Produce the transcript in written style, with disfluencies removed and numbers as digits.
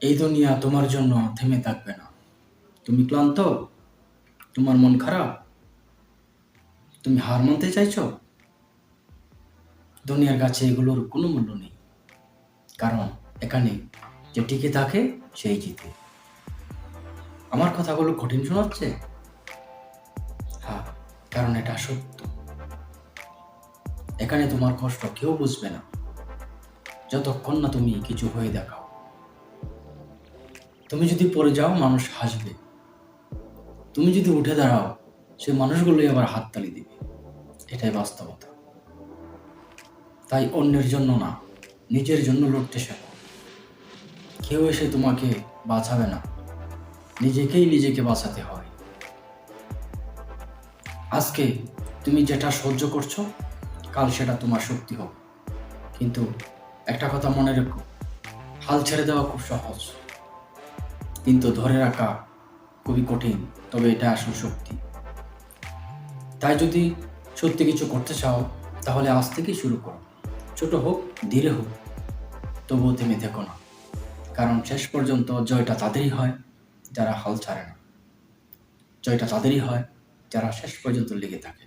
এই দুনিয়া তোমার জন্য থেমে থাকবে না। তুমি ক্লান্ত, তোমার মন খারাপ, তুমি হার মানতে চাইছো? দুনিয়ার কাছে এগুলোর কোনো মূল্য নেই। কারণ এখানে যে টিকে থাকে সেই জিতে। আমার কথাগুলো কঠিন শোনাচ্ছে? হ্যাঁ, কারণ এটা সত্য। এখানে তোমার কষ্ট কেউ বুঝবে না যতক্ষণ না তুমি কিছু হয়ে দেখাও। তুমি যদি পড়ে যাও মানুষ হাসবে, তুমি যদি উঠে দাঁড়াও সে মানুষগুলোই আবার হাততালি দিবে। এটাই বাস্তবতা। তাই অন্যের জন্য না, নিজের জন্য লড়তে শেখো। কেউ এসে তোমাকে বাঁচাবে না, নিজেকেই নিজেকে বাঁচাতে হয়। আজকে তুমি যেটা সহ্য করছো, কাল সেটা তোমার শক্তি হবে। কিন্তু একটা কথা মনে রেখো, হাল ছেড়ে দেওয়া খুব সহজ, কিন্তু ধরে রাখা খুবই কঠিন। তবে এটা আসল শক্তি। তাই যদি সত্যি কিছু করতে চাও, তাহলে আজ থেকেই শুরু করো। ছোট হোক, ধীরে হোক, তবুও থেমে থেকো না। কারণ শেষ পর্যন্ত জয়টা তাদেরই হয় যারা হাল ছাড়ে না। জয়টা তাদেরই হয় যারা শেষ পর্যন্ত লেগে থাকে।